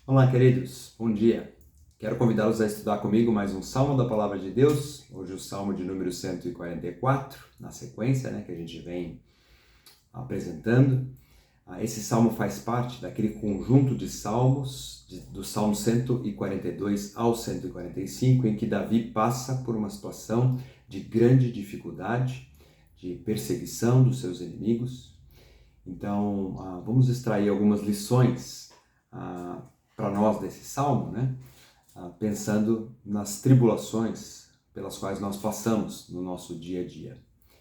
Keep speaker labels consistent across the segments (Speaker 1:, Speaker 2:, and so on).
Speaker 1: Olá, queridos, bom dia. Quero convidá-los a estudar comigo mais um Salmo da Palavra de Deus, hoje o Salmo de número 144, na sequência, que a gente vem apresentando. Esse salmo faz parte daquele conjunto de salmos, do Salmo 142 ao 145, em que Davi passa por uma situação de grande dificuldade, de perseguição dos seus inimigos. Então, vamos extrair algumas lições para nós desse salmo, pensando nas tribulações pelas quais nós passamos no nosso dia a dia.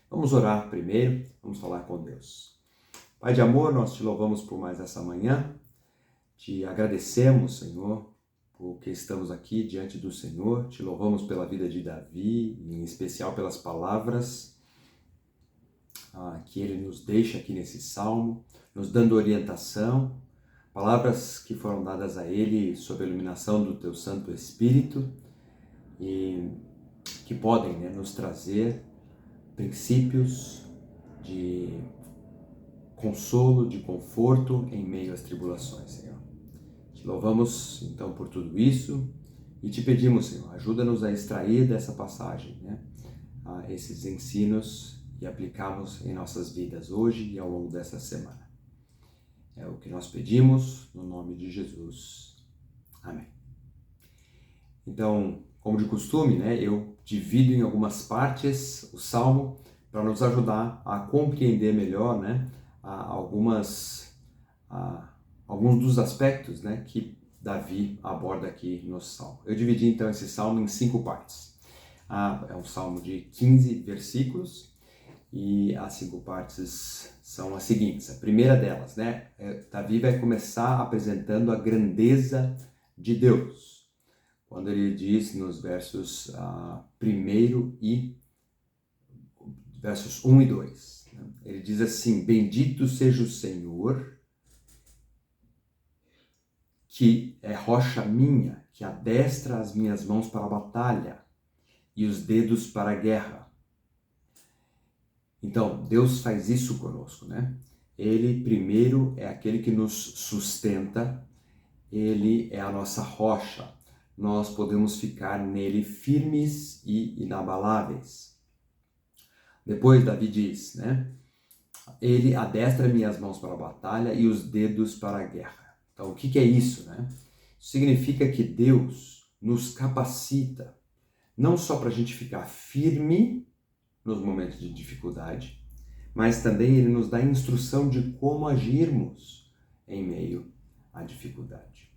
Speaker 1: Vamos orar primeiro, vamos falar com Deus. Pai de amor, nós te louvamos por mais essa manhã, te agradecemos, Senhor, porque estamos aqui diante do Senhor, te louvamos pela vida de Davi, em especial pelas palavras que ele nos deixa aqui nesse salmo, nos dando orientação, palavras que foram dadas a ele sob a iluminação do teu Santo Espírito e que podem nos trazer princípios de consolo, de conforto em meio às tribulações, Senhor. Te louvamos então por tudo isso e te pedimos, Senhor, ajuda-nos a extrair dessa passagem esses ensinos e aplicá-los em nossas vidas hoje e ao longo dessa semana. É o que nós pedimos, no nome de Jesus. Amém. Então, como de costume, eu divido em algumas partes o Salmo para nos ajudar a compreender melhor alguns dos aspectos que Davi aborda aqui no Salmo. Eu dividi então esse Salmo em 5 partes. É um Salmo de 15 versículos. E as 5 partes são as seguintes. A primeira delas, Davi vai começar apresentando a grandeza de Deus. Quando ele diz nos versos 1 e 2, ele diz assim: Bendito seja o Senhor, que é rocha minha, que adestra as minhas mãos para a batalha e os dedos para a guerra. Então, Deus faz isso conosco, Ele, primeiro, é aquele que nos sustenta, Ele é a nossa rocha. Nós podemos ficar nele firmes e inabaláveis. Depois, Davi diz, Ele adestra minhas mãos para a batalha e os dedos para a guerra. Então, o que é isso, Isso significa que Deus nos capacita, não só para a gente ficar firme nos momentos de dificuldade, mas também ele nos dá instrução de como agirmos em meio à dificuldade.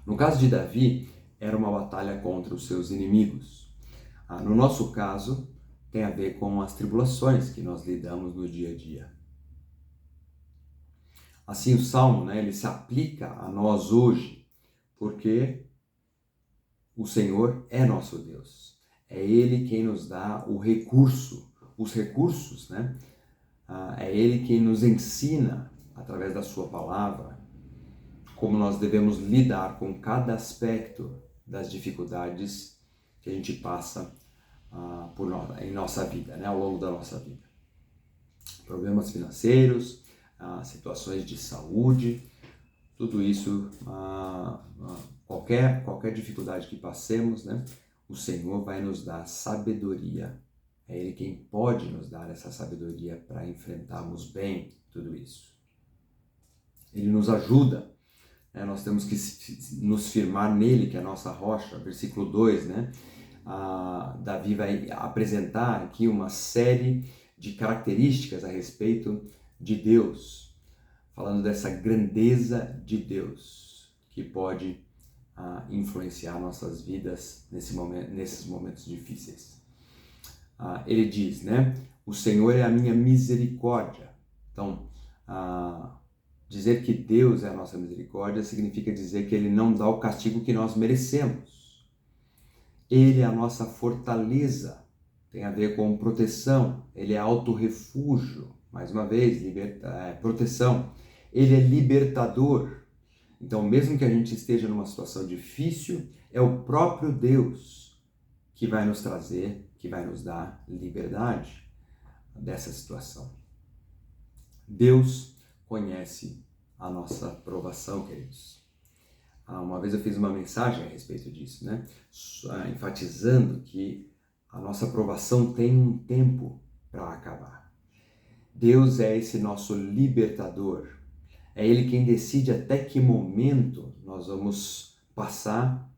Speaker 1: No caso de Davi, era uma batalha contra os seus inimigos. No nosso caso, tem a ver com as tribulações que nós lidamos no dia a dia. Assim, o Salmo, ele se aplica a nós hoje, porque o Senhor é nosso Deus. É Ele quem nos dá os recursos, É Ele quem nos ensina, através da sua palavra, como nós devemos lidar com cada aspecto das dificuldades que a gente passa em nossa vida, ao longo da nossa vida. Problemas financeiros, situações de saúde, tudo isso, qualquer dificuldade que passemos, o Senhor vai nos dar sabedoria. É Ele quem pode nos dar essa sabedoria para enfrentarmos bem tudo isso. Ele nos ajuda, nós temos que nos firmar nele, que é a nossa rocha. Versículo 2, Davi vai apresentar aqui uma série de características a respeito de Deus, falando dessa grandeza de Deus, que pode influenciar nossas vidas nesses momentos difíceis. Ele diz, o Senhor é a minha misericórdia. Então, dizer que Deus é a nossa misericórdia significa dizer que Ele não dá o castigo que nós merecemos. Ele é a nossa fortaleza, tem a ver com proteção. Ele é auto-refúgio, mais uma vez, proteção. Ele é libertador. Então, mesmo que a gente esteja numa situação difícil, é o próprio Deus que vai nos trazer, que vai nos dar liberdade dessa situação. Deus conhece a nossa provação, queridos. Uma vez eu fiz uma mensagem a respeito disso, né? Enfatizando que a nossa provação tem um tempo para acabar. Deus é esse nosso libertador. É Ele quem decide até que momento nós vamos passar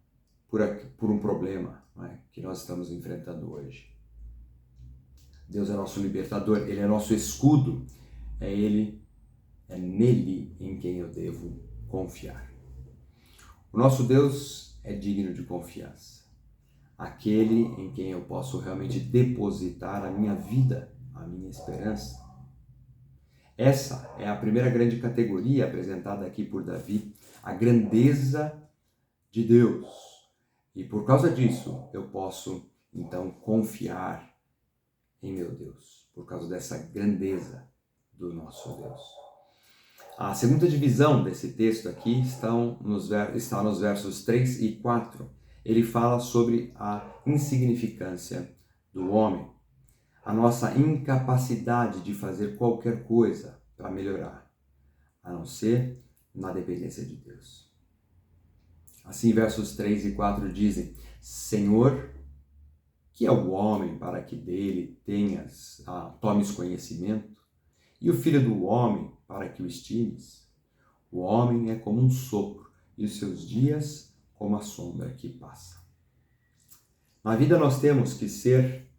Speaker 1: por um problema, né, que nós estamos enfrentando hoje. Deus é nosso libertador, Ele é nosso escudo. É nele em quem eu devo confiar. O nosso Deus é digno de confiança. Aquele em quem eu posso realmente depositar a minha vida, a minha esperança. Essa é a primeira grande categoria apresentada aqui por Davi, a grandeza de Deus. E por causa disso, eu posso, então, confiar em meu Deus, por causa dessa grandeza do nosso Deus. A segunda divisão desse texto aqui está nos versos 3 e 4. Ele fala sobre a insignificância do homem, a nossa incapacidade de fazer qualquer coisa para melhorar, a não ser na dependência de Deus. Assim, versos 3 e 4 dizem: Senhor, que é o homem para que dele tomes conhecimento, e o filho do homem para que o estimes? O homem é como um sopro, e os seus dias como a sombra que passa. Na vida nós temos que ser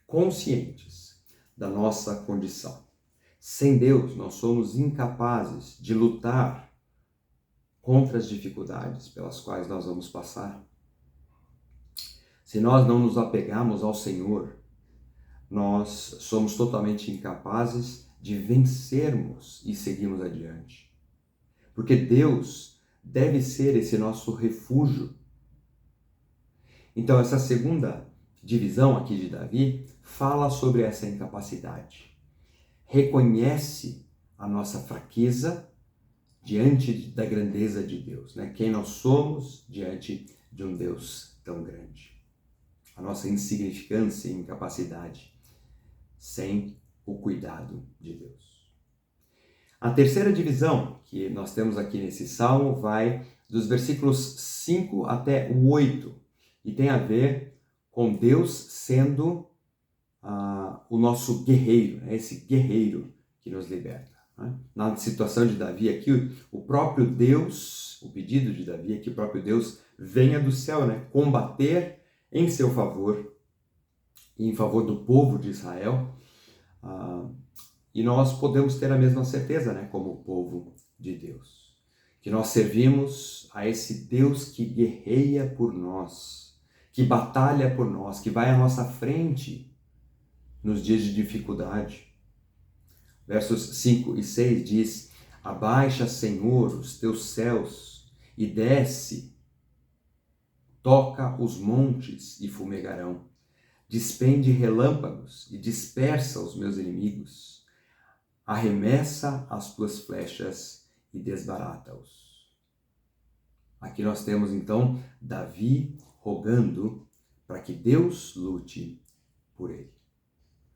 Speaker 1: conscientes da nossa condição. Sem Deus, nós somos incapazes de lutar contra as dificuldades pelas quais nós vamos passar. Se nós não nos apegarmos ao Senhor, nós somos totalmente incapazes de vencermos e seguirmos adiante. Porque Deus deve ser esse nosso refúgio. Então, essa segunda divisão aqui de Davi fala sobre essa incapacidade. Reconhece a nossa fraqueza diante da grandeza de Deus, né? Quem nós somos diante de um Deus tão grande. A nossa insignificância e incapacidade sem o cuidado de Deus. A terceira divisão que nós temos aqui nesse salmo vai dos versículos 5 até o 8 e tem a ver com Deus sendo o nosso guerreiro, né? Esse guerreiro que nos liberta. Né? Na situação de Davi aqui, o próprio Deus, o pedido de Davi é que o próprio Deus venha do céu, né? Combater em seu favor e em favor do povo de Israel. E nós podemos ter a mesma certeza, né, como o povo de Deus, que nós servimos a esse Deus que guerreia por nós, que batalha por nós, que vai à nossa frente nos dias de dificuldade. Versos 5 e 6 diz: Abaixa, Senhor, os teus céus e desce, toca os montes e fumegarão, despende relâmpagos e dispersa os meus inimigos. Arremessa as tuas flechas e desbarata-os. Aqui nós temos então Davi rogando para que Deus lute por ele.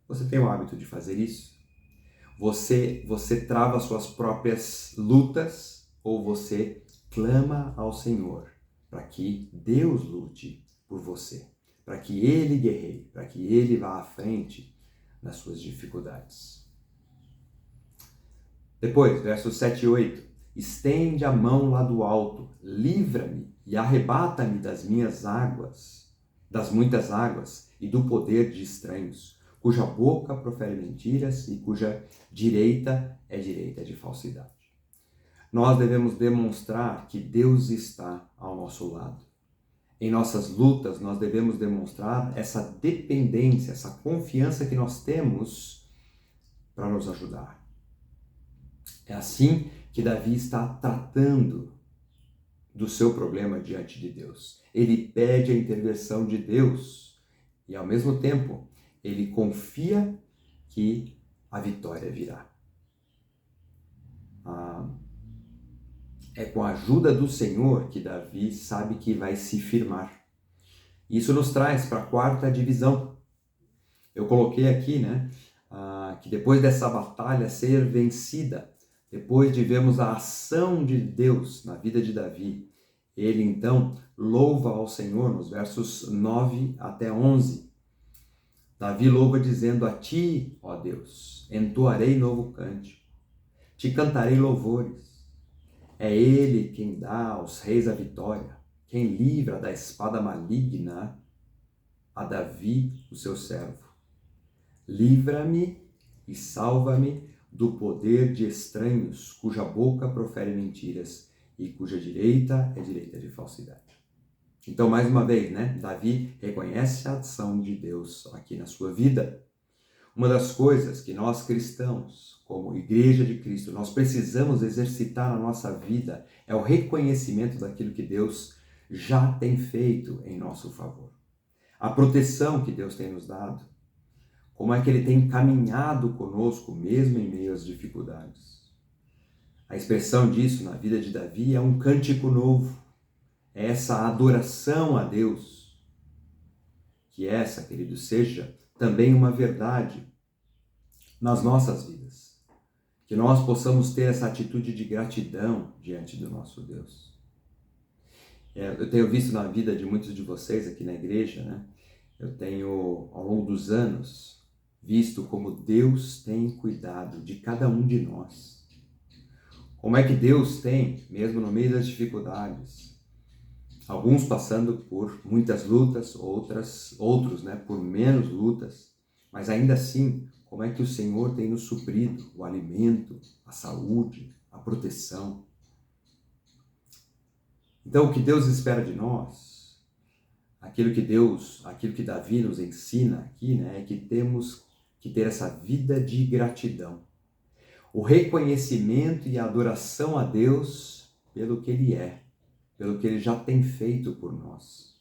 Speaker 1: Você tem o hábito de fazer isso? Você trava suas próprias lutas ou você clama ao Senhor para que Deus lute por você, para que Ele guerreie, para que Ele vá à frente nas suas dificuldades? Depois, versos 7 e 8. Estende a mão lá do alto, livra-me e arrebata-me das minhas águas, das muitas águas e do poder de estranhos, cuja boca profere mentiras e cuja direita é direita de falsidade. Nós devemos demonstrar que Deus está ao nosso lado. Em nossas lutas, nós devemos demonstrar essa dependência, essa confiança que nós temos para nos ajudar. É assim que Davi está tratando do seu problema diante de Deus. Ele pede a intervenção de Deus e, ao mesmo tempo, ele confia que a vitória virá. É com a ajuda do Senhor que Davi sabe que vai se firmar. Isso nos traz para a quarta divisão. Eu coloquei aqui, né, que depois dessa batalha ser vencida, depois de vermos a ação de Deus na vida de Davi Ele então louva ao Senhor nos versos 9 até 11. Davi louva dizendo: a ti, ó Deus, entoarei novo cântico, te cantarei louvores. É ele quem dá aos reis a vitória, quem livra da espada maligna a Davi, o seu servo. Livra-me e salva-me do poder de estranhos, cuja boca profere mentiras e cuja direita é direita de falsidade. Então, mais uma vez, Davi reconhece a ação de Deus aqui na sua vida. Uma das coisas que nós cristãos, como Igreja de Cristo, nós precisamos exercitar na nossa vida é o reconhecimento daquilo que Deus já tem feito em nosso favor. A proteção que Deus tem nos dado, como é que Ele tem caminhado conosco mesmo em meio às dificuldades. A expressão disso na vida de Davi é um cântico novo, é essa adoração a Deus, que essa, querido, seja também uma verdade nas nossas vidas, que nós possamos ter essa atitude de gratidão diante do nosso Deus. Eu tenho visto na vida de muitos de vocês aqui na igreja, eu tenho, ao longo dos anos, visto como Deus tem cuidado de cada um de nós. Como é que Deus tem, mesmo no meio das dificuldades, alguns passando por muitas lutas, outros, por menos lutas, mas ainda assim, como é que o Senhor tem nos suprido o alimento, a saúde, a proteção. Então, o que Deus espera de nós, aquilo que Davi nos ensina aqui, é que temos que ter essa vida de gratidão. O reconhecimento e a adoração a Deus pelo que Ele é, pelo que Ele já tem feito por nós.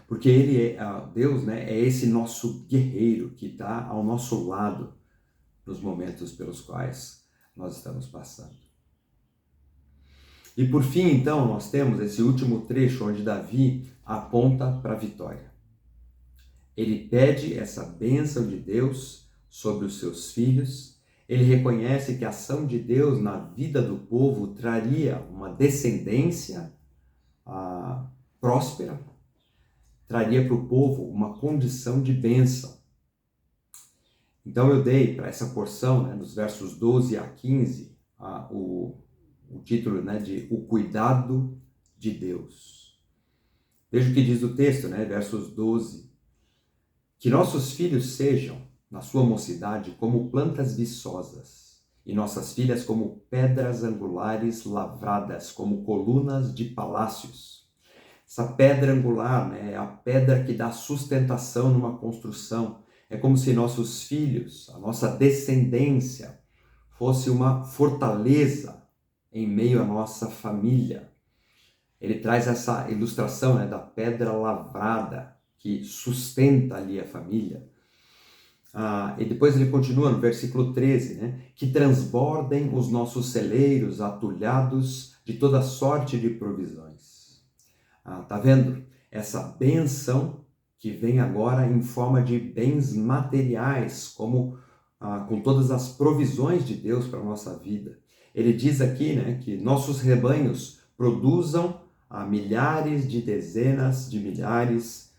Speaker 1: Porque Deus, é esse nosso guerreiro que está ao nosso lado nos momentos pelos quais nós estamos passando. E por fim, então, nós temos esse último trecho onde Davi aponta para a vitória. Ele pede essa bênção de Deus sobre os seus filhos. Ele reconhece que a ação de Deus na vida do povo traria uma descendência próspera, traria para o povo uma condição de bênção. Então eu dei para essa porção, dos versos 12 a 15, o título de O Cuidado de Deus. Veja o que diz o texto, versos 12. Que nossos filhos sejam, na sua mocidade, como plantas viçosas, e nossas filhas como pedras angulares lavradas, como colunas de palácios. Essa pedra angular, é a pedra que dá sustentação numa construção. É como se nossos filhos, a nossa descendência, fosse uma fortaleza em meio à nossa família. Ele traz essa ilustração da pedra lavrada que sustenta ali a família. E depois ele continua no versículo 13, que transbordem os nossos celeiros atulhados de toda sorte de provisões. Tá vendo? Essa bênção que vem agora em forma de bens materiais, como com todas as provisões de Deus para a nossa vida. Ele diz aqui, que nossos rebanhos produzam milhares de dezenas de milhares,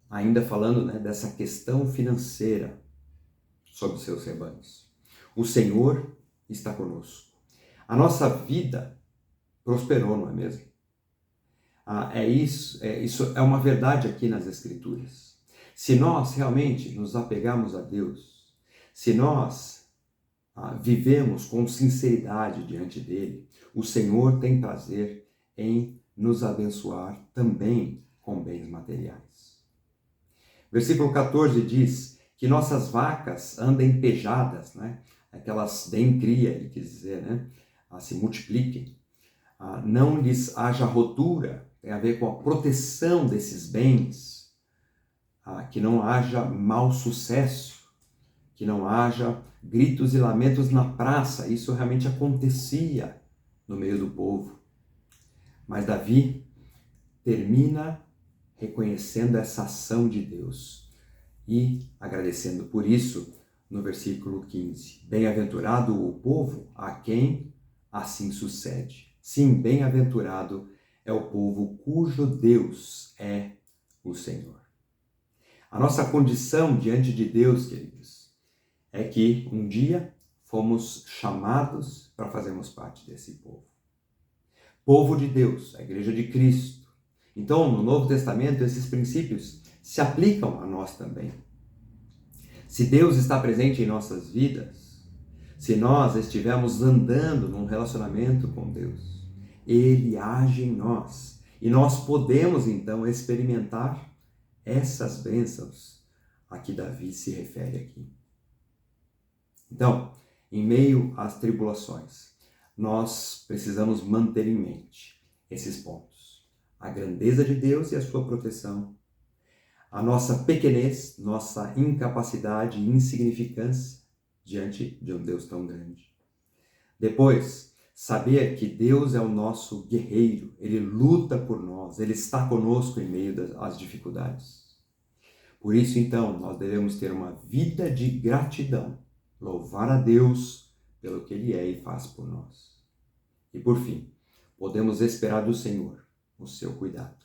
Speaker 1: ainda falando dessa questão financeira sobre os seus rebanhos. O Senhor está conosco. A nossa vida prosperou, não é mesmo? Isso é uma verdade aqui nas Escrituras. Se nós realmente nos apegarmos a Deus, se nós vivemos com sinceridade diante dele, o Senhor tem prazer em nos abençoar também com bens materiais. Versículo 14 diz que nossas vacas andem pejadas, que elas deem cria, ele quis dizer, se multipliquem. Não lhes haja rotura, tem a ver com a proteção desses bens, que não haja mau sucesso, que não haja gritos e lamentos na praça. Isso realmente acontecia no meio do povo. Mas Davi termina reconhecendo essa ação de Deus e agradecendo por isso no versículo 15. Bem-aventurado o povo a quem assim sucede. Sim, bem-aventurado é o povo cujo Deus é o Senhor. A nossa condição diante de Deus, queridos, é que um dia fomos chamados para fazermos parte desse povo. Povo de Deus, a Igreja de Cristo. Então, no Novo Testamento, esses princípios se aplicam a nós também. Se Deus está presente em nossas vidas, se nós estivermos andando num relacionamento com Deus, Ele age em nós e nós podemos então experimentar essas bênçãos a que Davi se refere aqui. Então, em meio às tribulações, nós precisamos manter em mente esses pontos: a grandeza de Deus e a sua proteção, a nossa pequenez, nossa incapacidade e insignificância diante de um Deus tão grande. Depois, saber que Deus é o nosso guerreiro, Ele luta por nós, Ele está conosco em meio às dificuldades. Por isso, então, nós devemos ter uma vida de gratidão, louvar a Deus pelo que Ele é e faz por nós. E por fim, podemos esperar do Senhor o seu cuidado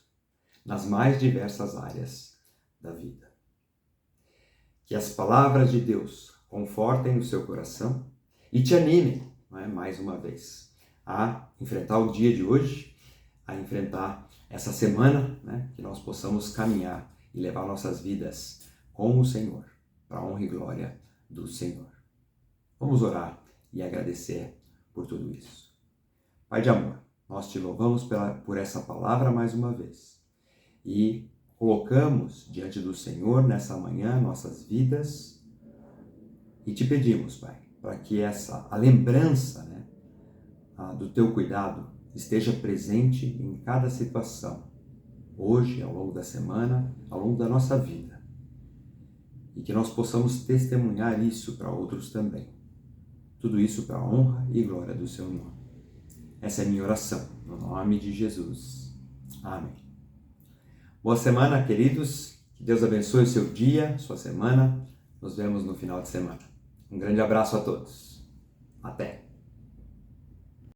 Speaker 1: nas mais diversas áreas da vida. Que as palavras de Deus confortem o seu coração e te animem, mais uma vez, a enfrentar o dia de hoje, a enfrentar essa semana, que nós possamos caminhar e levar nossas vidas com o Senhor, para a honra e glória do Senhor. Vamos orar e agradecer por tudo isso. Pai de amor, nós te louvamos por essa palavra mais uma vez e colocamos diante do Senhor nessa manhã nossas vidas e te pedimos, Pai, para que a lembrança do teu cuidado esteja presente em cada situação, hoje, ao longo da semana, ao longo da nossa vida, e que nós possamos testemunhar isso para outros também. Tudo isso para a honra e glória do seu nome. Essa é a minha oração, no nome de Jesus. Amém. Boa semana, queridos. Que Deus abençoe o seu dia, sua semana. Nos vemos no final de semana. Um grande abraço a todos. Até!